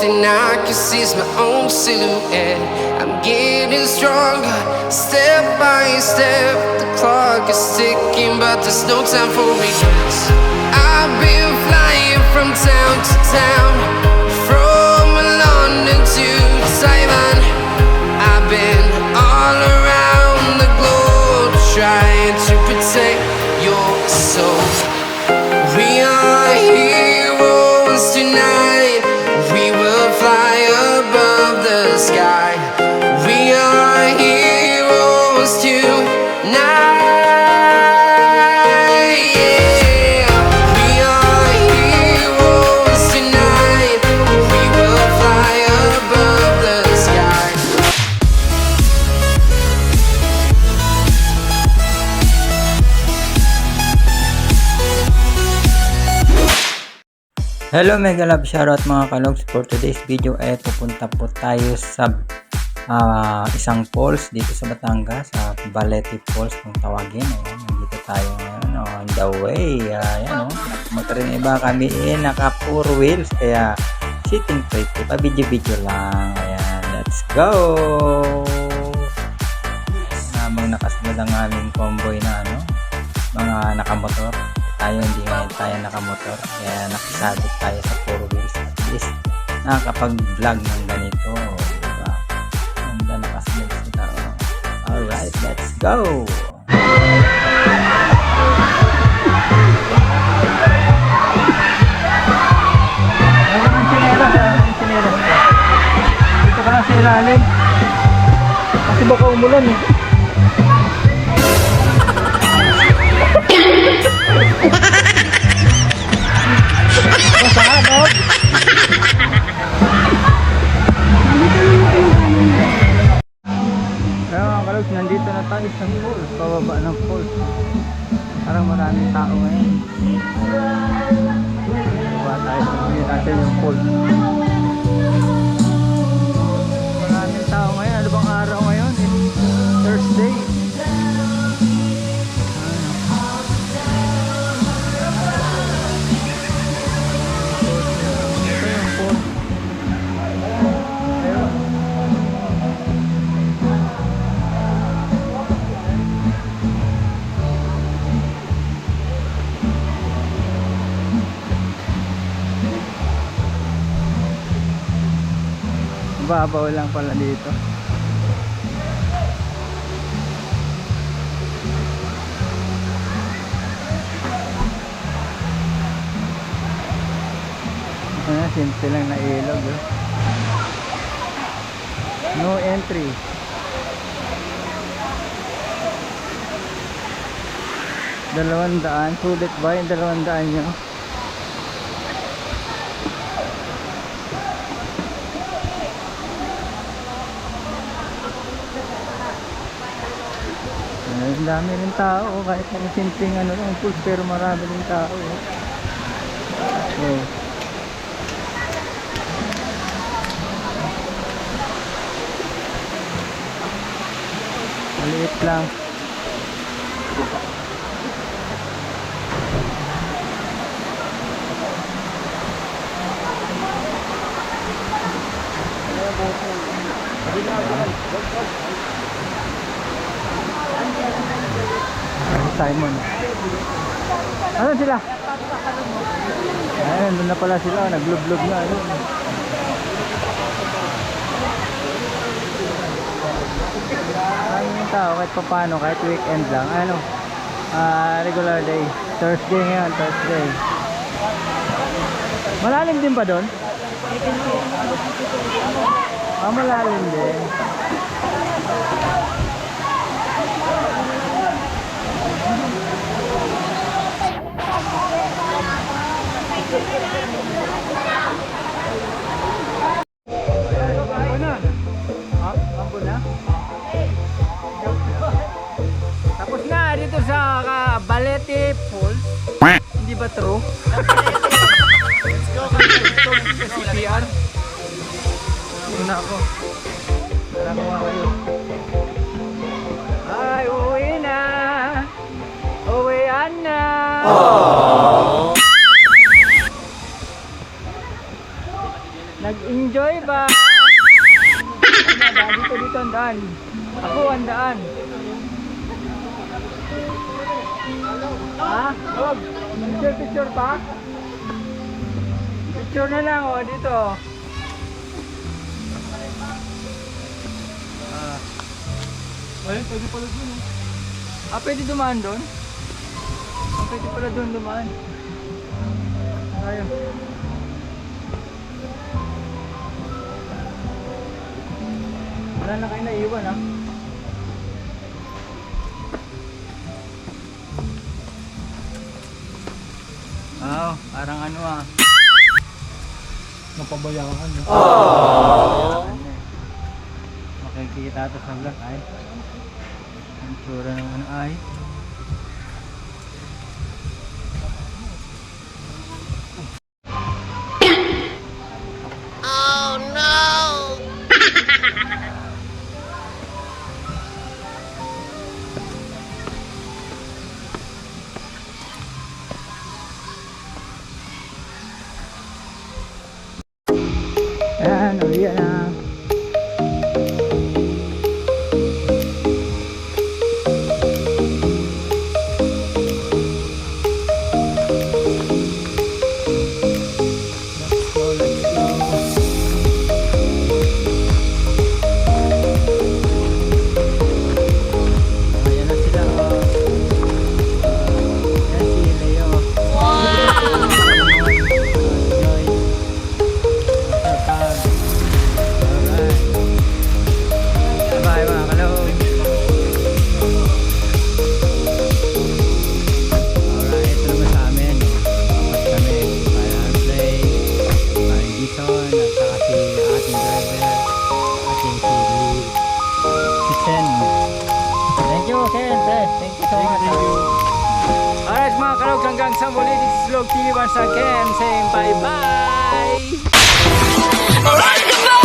thing I can see is my own silhouette. I'm getting stronger, step by step. The clock is ticking, but there's no time for regrets. I've been flying from town to town, from London to Taiwan. I've been all around the globe trying to protect your soul. We are heroes tonight. We will fly above the sky. We are heroes tonight. Yeah. We are heroes tonight. We will fly above the sky. Hello Mega Love shoutout mga kalogs. For today's video ay pupunta po tayo sa isang falls dito sa Batangas, sa Balete Falls kung tawagin. Ayan, nandito tayo ngayon on the way. Ayan, magkaroon iba kami naka 4 wheels kaya sitting plate po, video lang. Ayan, let's go. Namang nakasunod ang aming convoy na mga nakamotor. Tayo hindi ngayon tayo nakamotor, kaya nakasabit tayo sa 4 wheels. At least nakakapag-vlog ng ganito, diba? Ganda, nakasunod sila. Alright, let's go! Dito ka lang sa ilalim kasi baka umulan eh. Nandito na tayo sa falls, pababa ng falls. Parang maraming tao ngayon. Baba tayo, sabihin natin yung falls. Maraming tao ngayon. Ano bang araw ngayon? Thursday. Babaw lang pala dito. Simple lang na ilog. No entry. $200. Sulit ba yung $200 nyo? Ang dami rin tao, kahit na simpleng lang pool, pero marami rin tao. Oh. Maliit lang. Simon. Ano sila? Ayun, doon na pala sila. Nag-vlog na. Maraming tao kahit pa paano, kahit weekend lang. Regular day. Thursday ngayon, Thursday. Malalim din pa doon? Malalim din. Tapos na dito sa Balete Falls. Hindi ba true? Let's go. CPR. Una ako. Tara ko kayo. Ay, uwi na. Uwian na. Aww. Enjoy ba? Dito ang daan. Ako ang daan. Ha? Picture pa? Picture na lang oh, dito. Ayun, pwede pala dun eh. Pwede dumaan doon? Pwede pala doon dumaan. Ayun. Wala na kayo naiwan ha? Wow, parang ano ah. Napabayaan eh. Makikita ito sa vlog ay. Ang tsura naman ay. Oh no! Ayan, uli na. Ayan na sila oh. Ayan si Leo. Joy. Alright. Bye mga kalog. Alright, ito naman sa amin. Tapos kami para play. Para Gison at saka si ating driver. Ating si Chen. Thank you Ken. Thank you so much. Alright mga kalog, hanggang sa muli. This is Vlog TV once again saying bye bye. Alright, come on!